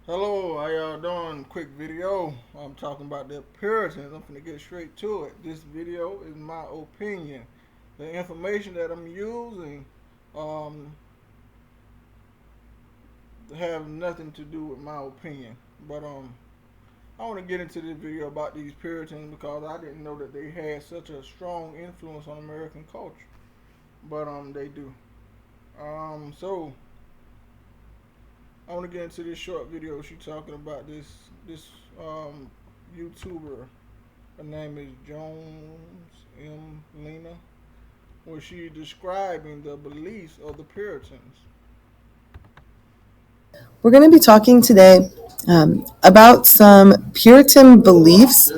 Hello, how y'all doing? Quick video. I'm talking about the Puritans. I'm gonna get straight to it. This video is my opinion. The information that I'm using um, have nothing to do with my opinion. But I want to get into this video about these Puritans because I didn't know that they had such a strong influence on American culture. But they do. So I want to get into this short video. She talking about this YouTuber. Her name is Jones M. Lena, where she describing the beliefs of the Puritans. We're going to be talking today about some Puritan beliefs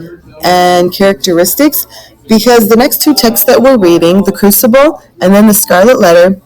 and characteristics because the next two texts that we're reading, the Crucible and then the Scarlet Letter,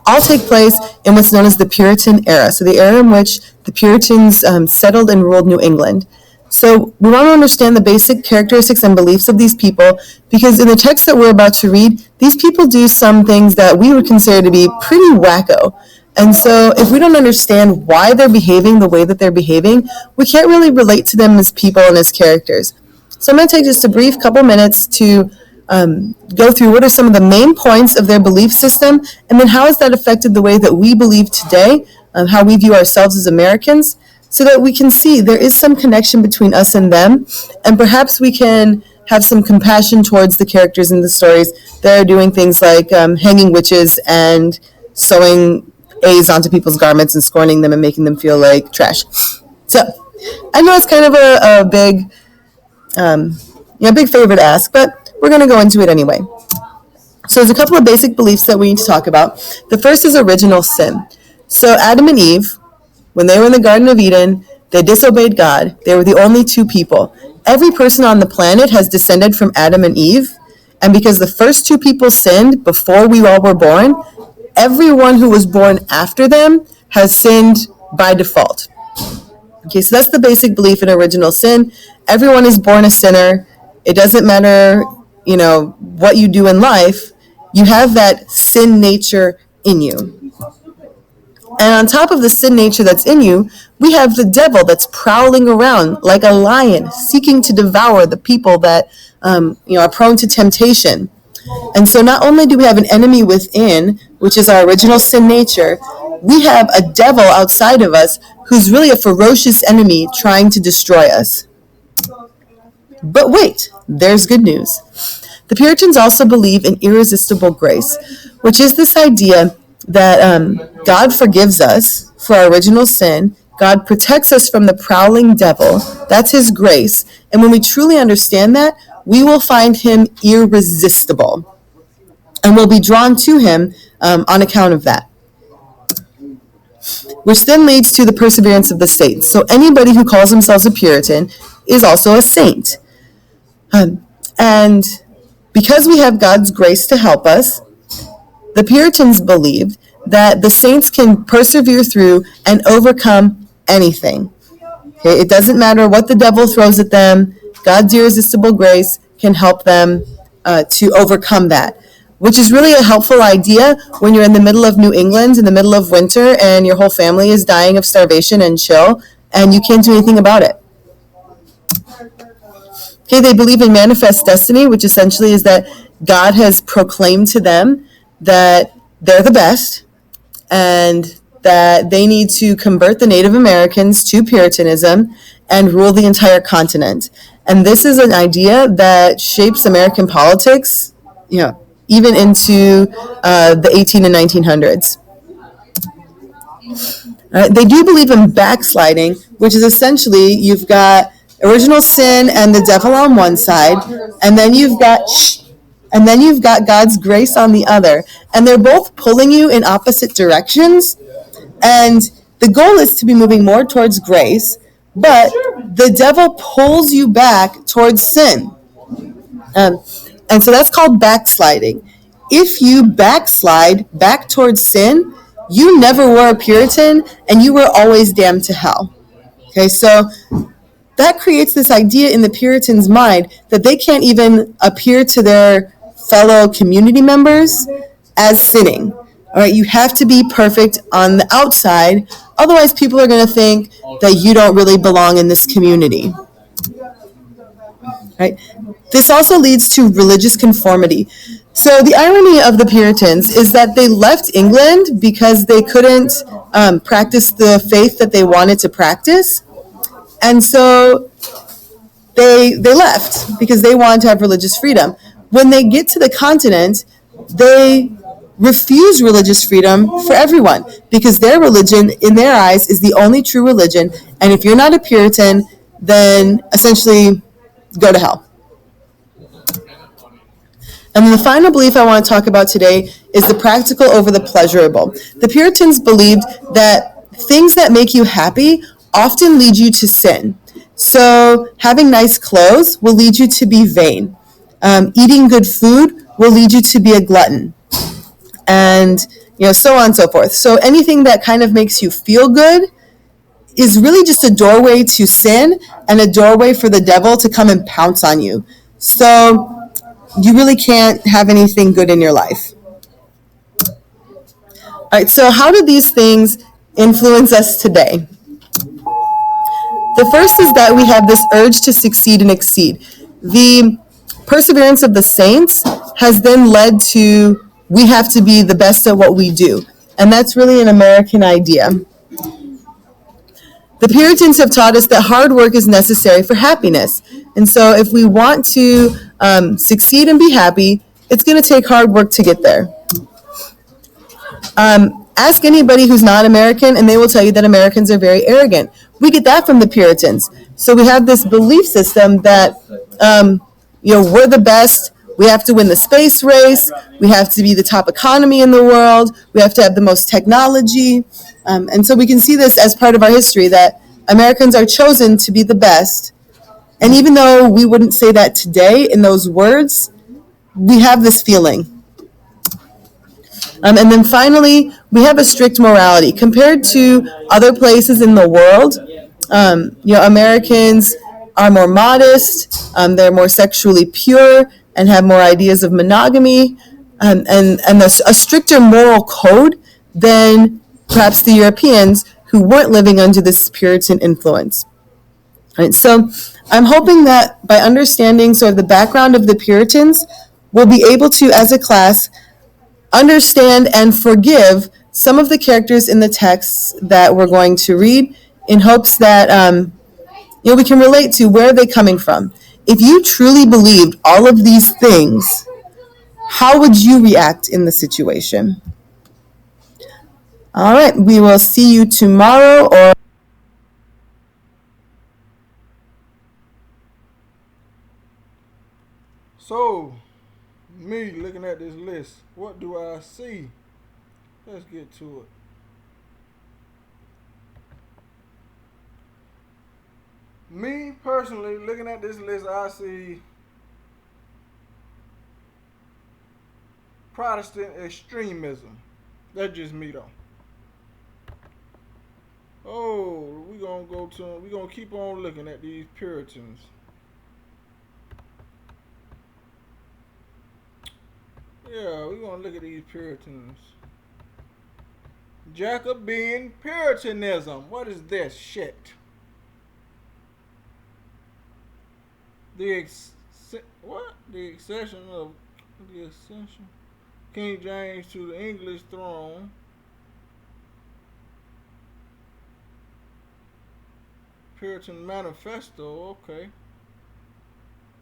all take place in what's known as the Puritan era. So the era in which the Puritans settled and ruled New England. So we want to understand the basic characteristics and beliefs of these people because in the text that we're about to read, these people do some things that we would consider to be pretty wacko. And so if we don't understand why they're behaving the way that they're behaving, we can't really relate to them as people and as characters. So I'm going to take just a brief couple minutes to go through what are some of the main points of their belief system, and then how has that affected the way that we believe today, how we view ourselves as Americans, so that we can see there is some connection between us and them, and perhaps we can have some compassion towards the characters in the stories that are doing things like hanging witches and sewing A's onto people's garments and scorning them and making them feel like trash. So I know it's kind of a big, big favor to ask, but we're going to go into it anyway. So there's a couple of basic beliefs that we need to talk about. The first is original sin. So Adam and Eve, when they were in the Garden of Eden, they disobeyed God. They were the only two people. Every person on the planet has descended from Adam and Eve. And because the first two people sinned before we all were born, everyone who was born after them has sinned by default. Okay, so that's the basic belief in original sin. Everyone is born a sinner. It doesn't matter, what you do in life. You have that sin nature in you. And on top of the sin nature that's in you, we have the devil that's prowling around like a lion, seeking to devour the people that are prone to temptation. And so not only do we have an enemy within, which is our original sin nature, we have a devil outside of us who's really a ferocious enemy trying to destroy us. But wait, there's good news. The Puritans also believe in irresistible grace, which is this idea that God forgives us for our original sin. God protects us from the prowling devil. That's his grace. And when we truly understand that, we will find him irresistible. And we'll be drawn to him on account of that. Which then leads to the perseverance of the saints. So anybody who calls themselves a Puritan is also a saint. And because we have God's grace to help us, the Puritans believed that the saints can persevere through and overcome anything. Okay? It doesn't matter what the devil throws at them. God's irresistible grace can help them to overcome that, which is really a helpful idea when you're in the middle of New England, in the middle of winter, and your whole family is dying of starvation and chill, and you can't do anything about it. Okay, they believe in manifest destiny, which essentially is that God has proclaimed to them that they're the best and that they need to convert the Native Americans to Puritanism and rule the entire continent. And this is an idea that shapes American politics, even into the 18 and 1900s. They do believe in backsliding, which is essentially you've got original sin and the devil on one side, and then you've got God's grace on the other, and they're both pulling you in opposite directions. And the goal is to be moving more towards grace, but the devil pulls you back towards sin. And so that's called backsliding. If you backslide back towards sin, you never were a Puritan and you were always damned to hell. Okay, so that creates this idea in the Puritans' mind that they can't even appear to their fellow community members as sinning. All right, you have to be perfect on the outside. Otherwise, people are going to think that you don't really belong in this community. Right? This also leads to religious conformity. So the irony of the Puritans is that they left England because they couldn't practice the faith that they wanted to practice. And so they left because they wanted to have religious freedom. When they get to the continent, they refuse religious freedom for everyone because their religion, in their eyes, is the only true religion. And if you're not a Puritan, then essentially go to hell. And then the final belief I want to talk about today is the practical over the pleasurable. The Puritans believed that things that make you happy often lead you to sin. So having nice clothes will lead you to be vain. Eating good food will lead you to be a glutton. And so on and so forth. So anything that kind of makes you feel good is really just a doorway to sin and a doorway for the devil to come and pounce on you. So you really can't have anything good in your life. All right, so how do these things influence us today? The first is that we have this urge to succeed and exceed. The perseverance of the saints has then led to we have to be the best at what we do. And that's really an American idea. The Puritans have taught us that hard work is necessary for happiness. And so if we want to succeed and be happy, it's going to take hard work to get there. Ask anybody who's not American, and they will tell you that Americans are very arrogant. We get that from the Puritans. So we have this belief system that, we're the best. We have to win the space race. We have to be the top economy in the world. We have to have the most technology. And so we can see this as part of our history, that Americans are chosen to be the best. And even though we wouldn't say that today in those words, we have this feeling. And then finally, we have a strict morality. Compared to other places in the world, Americans are more modest, they're more sexually pure, and have more ideas of monogamy, and a stricter moral code than perhaps the Europeans who weren't living under this Puritan influence. Right, so I'm hoping that by understanding sort of the background of the Puritans, we'll be able to, as a class, understand and forgive some of the characters in the texts that we're going to read, in hopes that we can relate to where are they coming from. If you truly believed all of these things, how would you react in the situation? All right, we will see you tomorrow. So, me looking at this list, what do I see? Let's get to it. Me personally, looking at this list, I see Protestant extremism. That's just me though. Oh, we gonna keep on looking at these Puritans. Yeah, we gonna look at these Puritans. Jacobean Puritanism. What is this shit? The what? The accession King James to the English throne. Puritan Manifesto. Okay.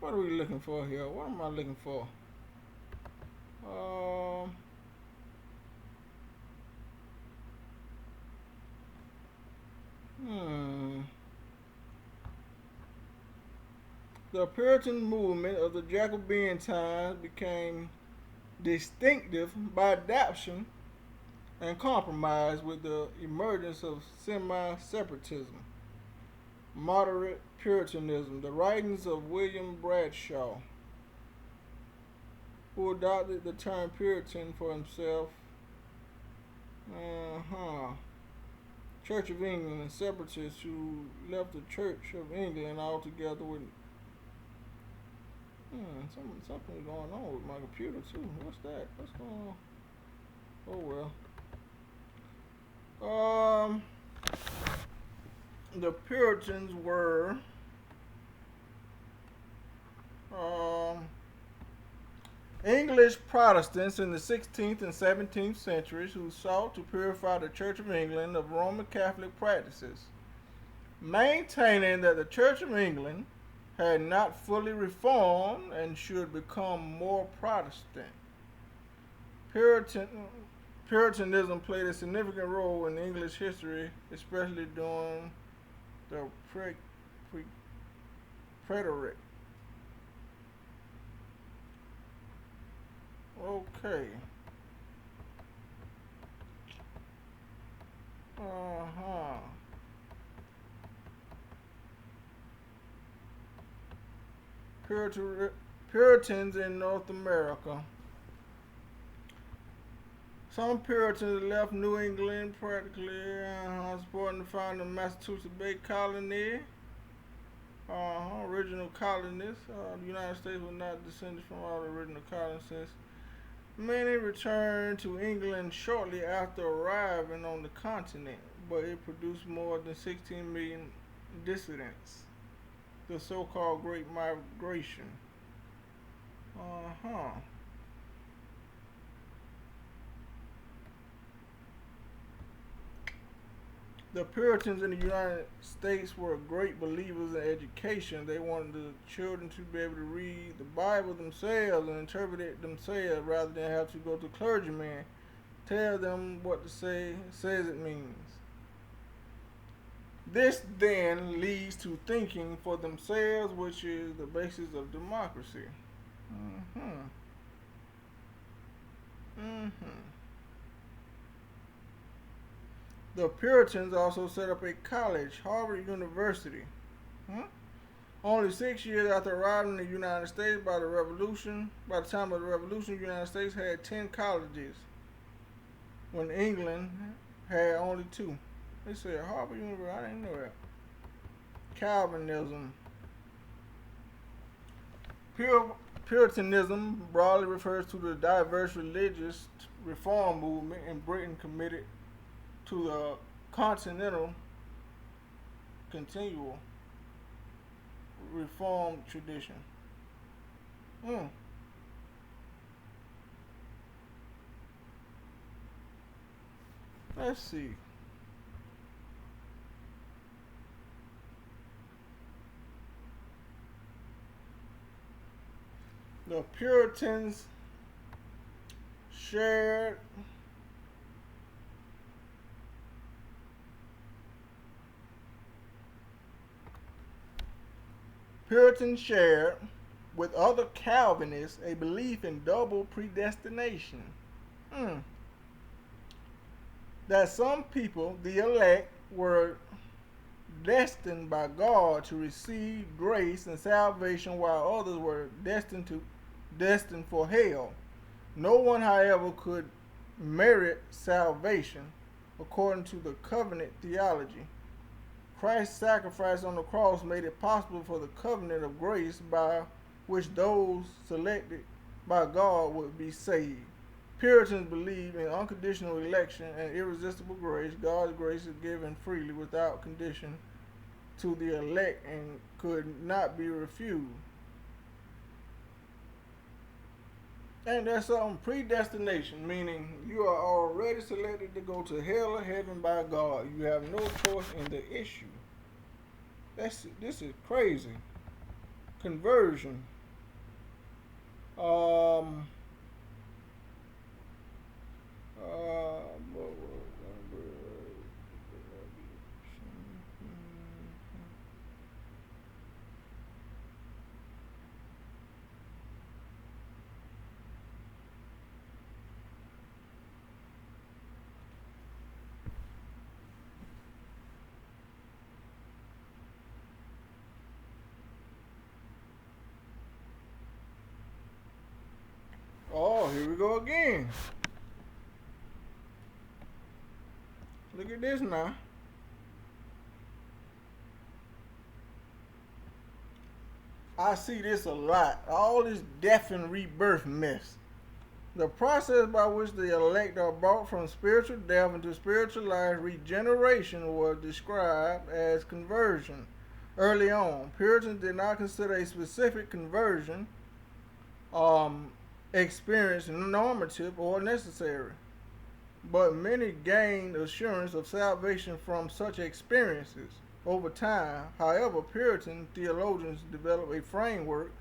What are we looking for here? What am I looking for? The Puritan movement of the Jacobean times became distinctive by adoption and compromise with the emergence of semi-separatism, moderate Puritanism, the writings of William Bradshaw, who adopted the term Puritan for himself. Church of England and separatists who left the Church of England altogether with something going on with my computer too. What's that? What's going on? Oh well. the Puritans were um, English Protestants in the 16th and 17th centuries who sought to purify the Church of England of Roman Catholic practices, maintaining that the Church of England had not fully reformed and should become more Protestant. Puritan, Puritanism played a significant role in English history, especially during the Preteric. Okay. Uh-huh. Puritans in North America. Some Puritans left New England practically supporting the founding of the Massachusetts Bay Colony. Original colonists. The United States was not descended from all the original colonists. Many returned to England shortly after arriving on the continent, but it produced more than 16 million dissidents. The so-called Great Migration. Uh-huh. The Puritans in the United States were great believers in education. They wanted the children to be able to read the Bible themselves and interpret it themselves rather than have to go to clergymen tell them what to say says it means. This then leads to thinking for themselves, which is the basis of democracy. Mm-hmm. Mm-hmm. The Puritans also set up a college, Harvard University. Hmm? Only 6 years after arriving in the United States by the time of the Revolution, the United States had 10 colleges, when England had only 2. They said Harvard University, I didn't know that. Calvinism. Puritanism broadly refers to the diverse religious reform movement in Britain committed to the continental continual reform tradition. Mm. Let's see. The Puritans shared with other Calvinists a belief in double predestination. Mm. That some people, the elect, were destined by God to receive grace and salvation, while others were destined for hell. No one, however, could merit salvation according to the covenant theology. Christ's sacrifice on the cross made it possible for the covenant of grace by which those selected by God would be saved. Puritans believe in unconditional election and irresistible grace. God's grace is given freely without condition to the elect and could not be refused. And that's predestination, meaning you are already selected to go to hell or heaven by God. You have no choice in the issue. This is crazy. Conversion. Oh, here we go again. Look at this now. I see this a lot. All this death and rebirth mess. The process by which the elect are brought from spiritual death into spiritual life, regeneration, was described as conversion. Early on, Puritans did not consider a specific conversion um, experience normative or necessary, but many gained assurance of salvation from such experiences. Over time, however, Puritan theologians developed a framework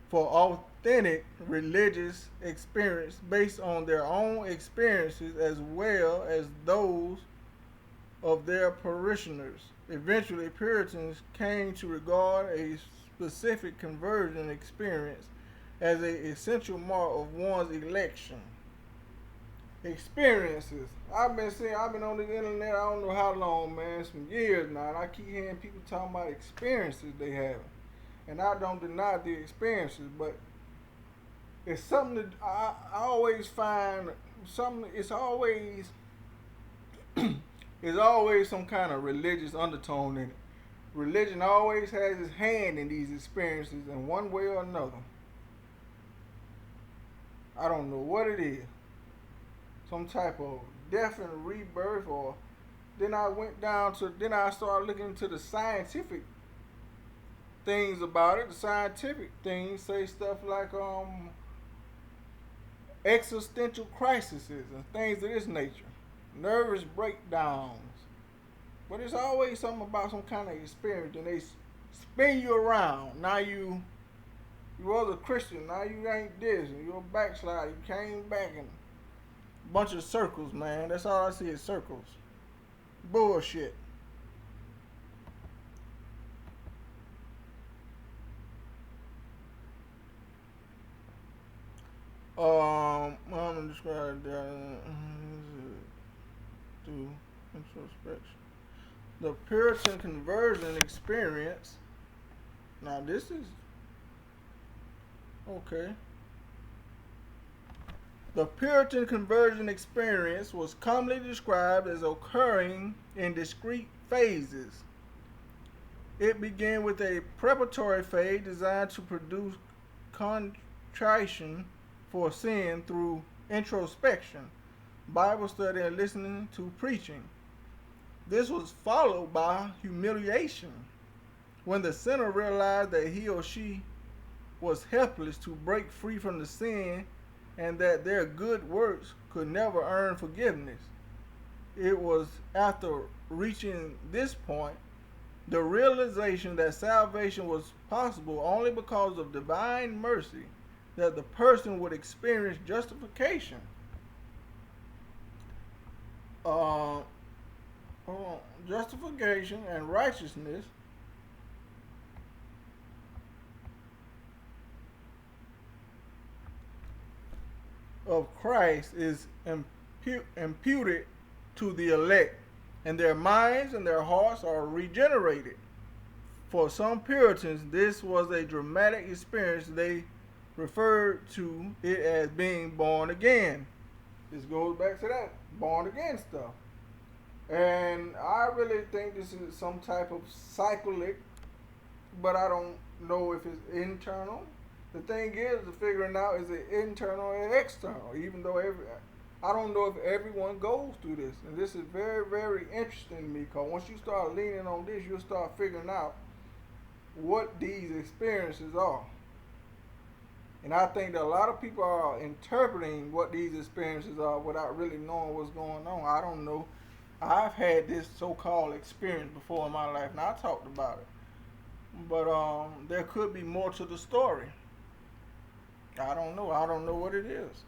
for authentic religious experience based on their own experiences as well as those of their parishioners. Eventually, Puritans came to regard a specific conversion experience as an essential mark of one's election. Experiences. I've been on the internet, I don't know how long, man, some years now, and I keep hearing people talking about experiences they have. And I don't deny the experiences, but it's something that I always find something. It's always some kind of religious undertone in it. Religion always has its hand in these experiences in one way or another. I don't know what it is. Some type of death and rebirth, or then I started looking into the scientific things about it. The scientific things say stuff like existential crises and things of this nature, nervous breakdowns. But it's always something about some kind of experience, and they spin you around. Now you was a Christian, now you ain't this, and you're a backslider. You came back in a bunch of circles, man. That's all I see is circles. Bullshit. I'm gonna describe that through introspection. The Puritan conversion experience. Now this is okay. The Puritan conversion experience was commonly described as occurring in discrete phases. It began with a preparatory phase designed to produce contrition for sin through introspection, Bible study, and listening to preaching. This was followed by humiliation, when the sinner realized that he or she was helpless to break free from the sin and that their good works could never earn forgiveness. It was after reaching this point, the realization that salvation was possible only because of divine mercy, that the person would experience justification. Uh, Justification and righteousness of Christ is imputed to the elect, and their minds and their hearts are regenerated. For some Puritans, this was a dramatic experience. They referred to it as being born again. This goes back to that born again stuff. And I really think this is some type of cyclic, but I don't know if it's internal. The thing is, figuring out is it internal and external. Even though I don't know if everyone goes through this, and this is very, very interesting to me. Because once you start leaning on this, you'll start figuring out what these experiences are. And I think that a lot of people are interpreting what these experiences are without really knowing what's going on. I don't know. I've had this so-called experience before in my life, and I talked about it. But there could be more to the story. I don't know. I don't know what it is.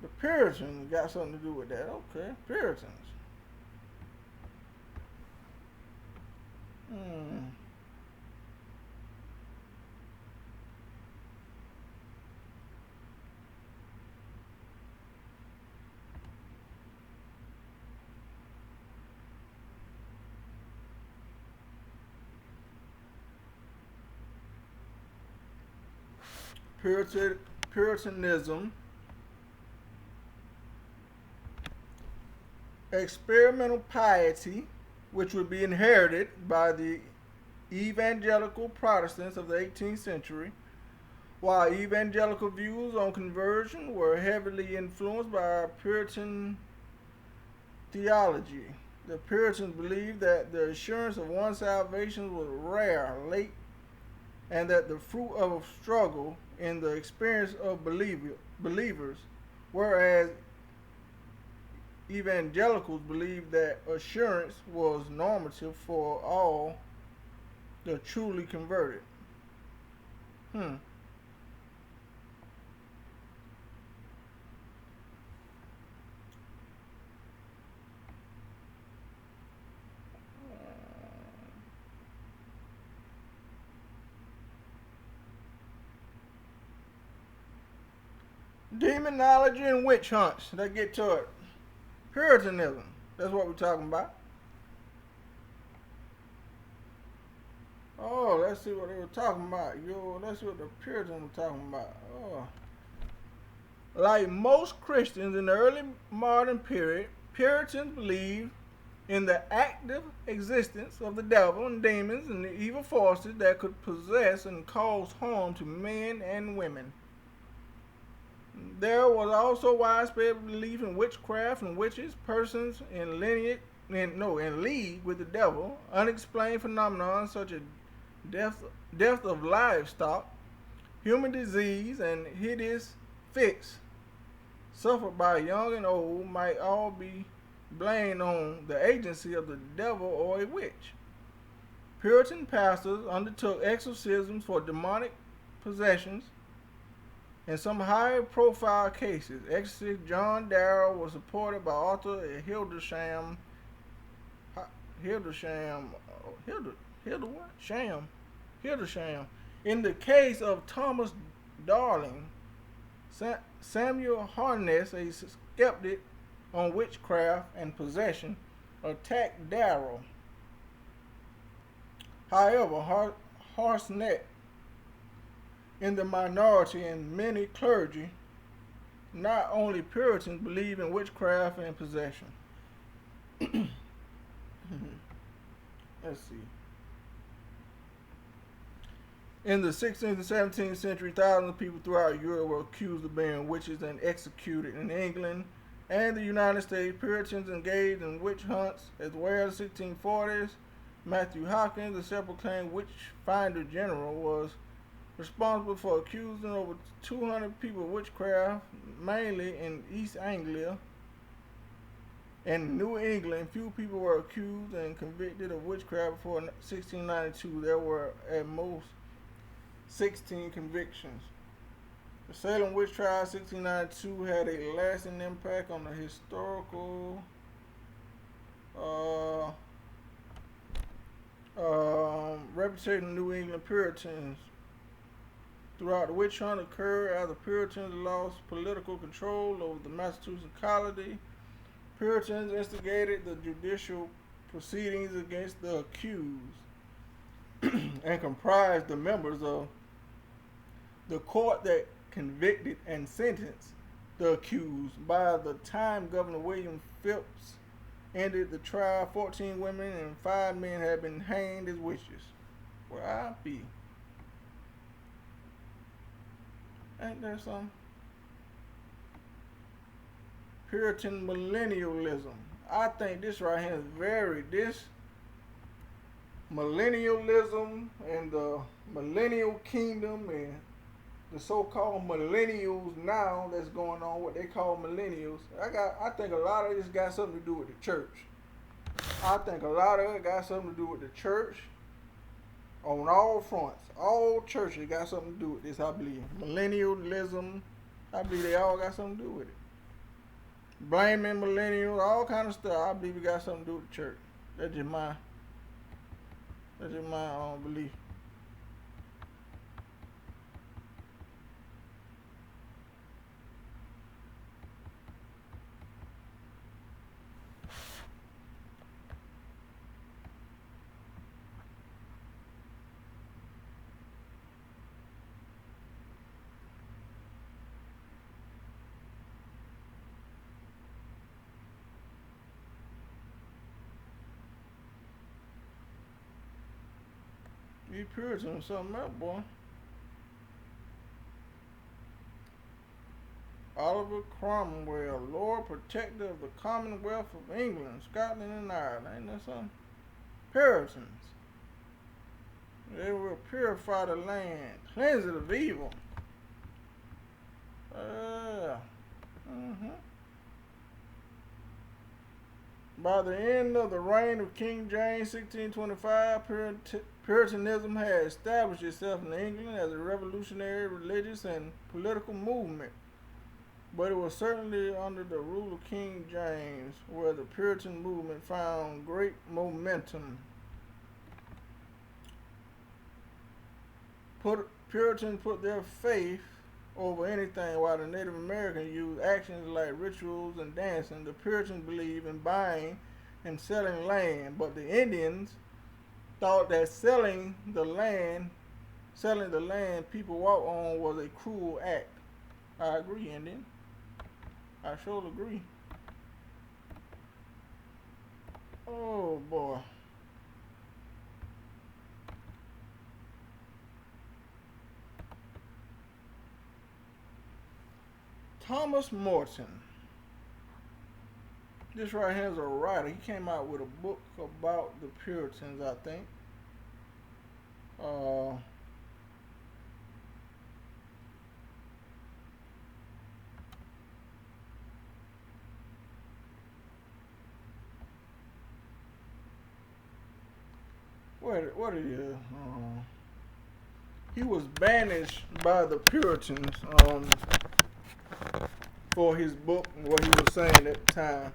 The Puritans got something to do with that. Okay, Puritans. Hmm. Puritanism, experimental piety, which would be inherited by the evangelical Protestants of the 18th century, While evangelical views on conversion were heavily influenced by Puritan theology, the Puritans believed that the assurance of one's salvation was rare, late, and that the fruit of struggle in the experience of believers, whereas evangelicals believed that assurance was normative for all the truly converted. Hmm. Demonology and witch hunts. Let's get to it. Puritanism. That's what we're talking about. Oh, let's see what they were talking about. Yo, let's see what the Puritans were talking about. Oh. Like most Christians in the early modern period, Puritans believed in the active existence of the devil and demons and the evil forces that could possess and cause harm to men and women. There was also widespread belief in witchcraft and witches, persons in lineage, in league with the devil, unexplained phenomena such as death of livestock, human disease, and hideous fits suffered by young and old might all be blamed on the agency of the devil or a witch. Puritan pastors undertook exorcisms for demonic possessions. In some high-profile cases, exorcist John Darrell was supported by author Hildersham, Hildersham. In the case of Thomas Darling, Samuel Harness, a skeptic on witchcraft and possession, attacked Darrell. However, Harsnett, in the minority and many clergy, not only Puritans, believe in witchcraft and possession. Let's see. In the 16th and 17th century, thousands of people throughout Europe were accused of being witches and executed. In England and the United States, Puritans engaged in witch hunts as well. As the 1640s, Matthew Hawkins, the self-proclaimed witch finder general, was responsible for accusing over 200 people of witchcraft, mainly in East Anglia. In New England, few people were accused and convicted of witchcraft before 1692. There were at most 16 convictions. The Salem witch trial 1692 had a lasting impact on the historical reputation of New England Puritans. Throughout the witch hunt occurred as the Puritans lost political control over the Massachusetts colony. Puritans instigated the judicial proceedings against the accused and comprised the members of the court that convicted and sentenced the accused. By the time Governor William Phipps ended the trial, 14 women and 5 men had been hanged as witches. Where I be? Ain't there some? Puritan millennialism. I think this right here is this millennialism and the millennial kingdom and the so-called millennials now that's going on, what they call millennials. I think a lot of this got something to do with the church. I think a lot of it got something to do with the church on all fronts. All churches got something to do with this, I believe. Millennialism, I believe they all got something to do with it. Blaming millennials, all kind of stuff, I believe it got something to do with the church. That's just my belief. These Puritans something else, boy. Oliver Cromwell, Lord Protector of the Commonwealth of England, Scotland, and Ireland. Ain't that something? Puritans. They will purify the land, cleanse it of evil. By the end of the reign of King James, 1625, Puritanism had established itself in England as a revolutionary religious and political movement. But it was certainly under the rule of King James where the Puritan movement found great momentum. Puritans put their faith over anything, while the Native Americans used actions like rituals and dancing. The Puritans believed in buying and selling land, but the Indians thought that selling the land people walk on was a cruel act. I agree, Indian. I sure agree. Oh boy. Thomas Morton. This right here is a writer. He came out with a book about the Puritans, I think. What it is? He was banished by the Puritans for his book and what he was saying at the time.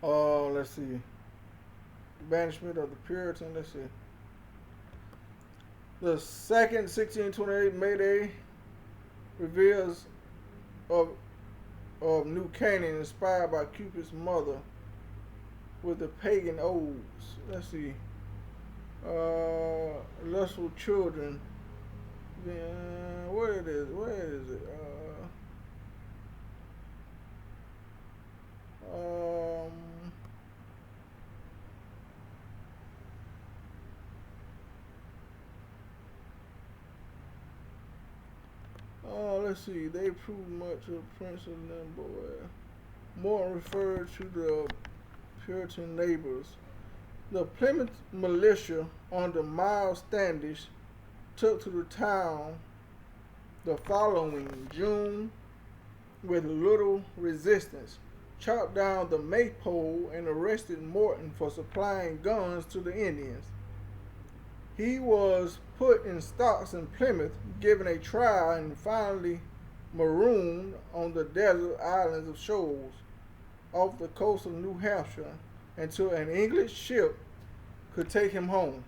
Let's see. Banishment of the Puritan. Let's see. The second 1628 May Day reveals of New Canaan inspired by Cupid's mother with the pagan odes. Let's see. Lustful children. Where it is? Where is it? Let's see. They prove much of Prince of Limbo. More referred to the Puritan neighbors. The Plymouth militia under Miles Standish took to the town the following June with little resistance, chopped down the maypole, and arrested Morton for supplying guns to the Indians. He was put in stocks in Plymouth, given a trial, and finally marooned on the desert islands of Shoals off the coast of New Hampshire until an English ship could take him home.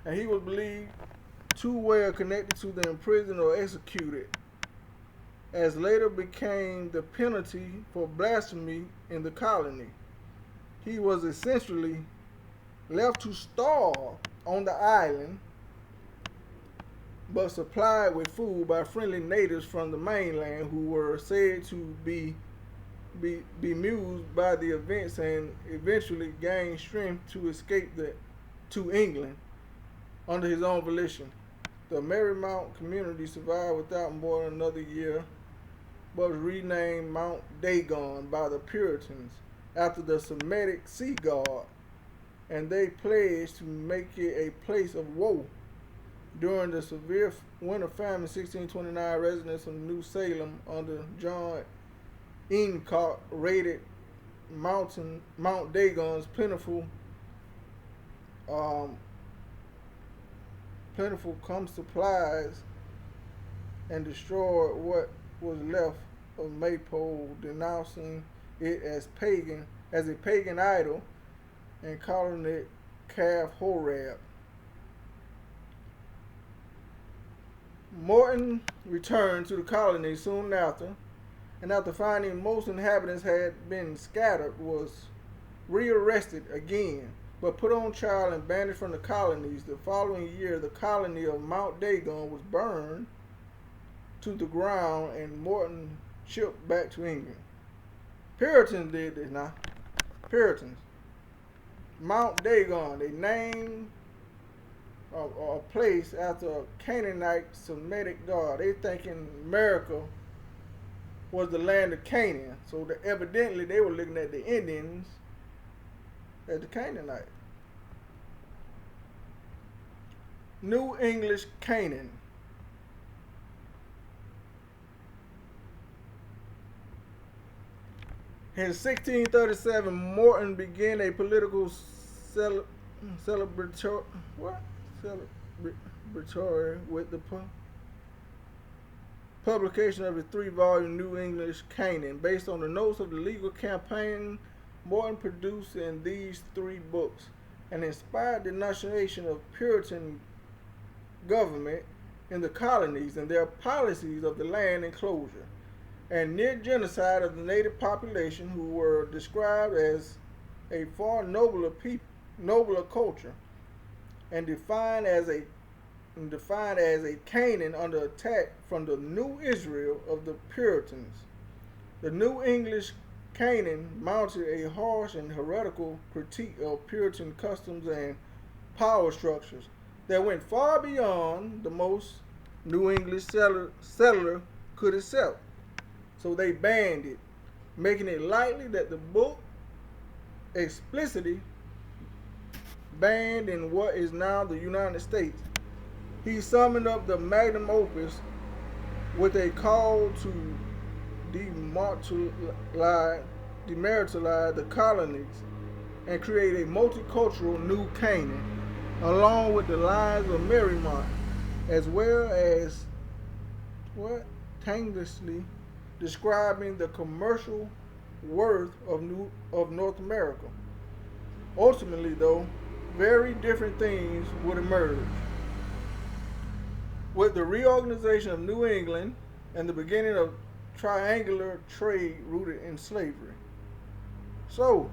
And he was believed too well connected to them imprisoned or executed, as later became the penalty for blasphemy in the colony. He was essentially left to starve on the island, but supplied with food by friendly natives from the mainland who were said to be bemused by the events and eventually gained strength to escape to England under his own volition. The Marymount community survived without more than another year, but was renamed Mount Dagon by the Puritans after the Semitic sea god, and they pledged to make it a place of woe. During the severe winter famine 1629, residents of New Salem under John Enoch raided Mount Dagon's plentiful come supplies and destroyed what was left of maypole, denouncing it as a pagan idol, and calling it calf Horeb. Morton returned to the colony soon after, and after finding most inhabitants had been scattered, was rearrested again, but put on trial and banished from the colonies. The following year, the colony of Mount Dagon was burned to the ground, and Morton shipped back to England. Puritans did this now. Puritans. Mount Dagon, they named a place after a Canaanite Semitic god. They thinking America was the land of Canaan. So evidently they were looking at the Indians as the Canaanites. New English Canaan. In 1637, Morton began a political celebratory with the publication of his 3-volume New English Canaan. Based on the notes of the legal campaign Morton produced in these 3 books, and inspired denunciation of Puritan government in the colonies and their policies of the land enclosure, and near genocide of the native population, who were described as a far nobler culture, and defined as a Canaan under attack from the New Israel of the Puritans. The New English Canaan mounted a harsh and heretical critique of Puritan customs and power structures that went far beyond the most New English settler could accept. So they banned it, making it likely that the book explicitly banned in what is now the United States. He summoned up the magnum opus with a call to demilitarize the colonies and create a multicultural new Canaan, along with the lives of Marymount, as well as tanglessly describing the commercial worth of North America. Ultimately, though, very different things would emerge. With the reorganization of New England and the beginning of triangular trade rooted in slavery. So,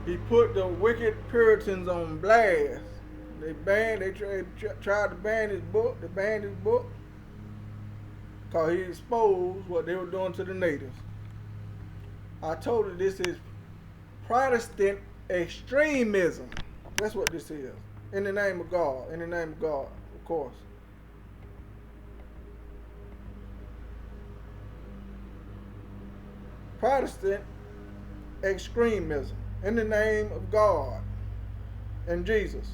he put the wicked Puritans on blast. They tried to ban his book. They banned his book because he exposed what they were doing to the natives. I told you this is Protestant extremism. That's what this is. In the name of God. In the name of God, of course. Protestant extremism. In the name of God and Jesus.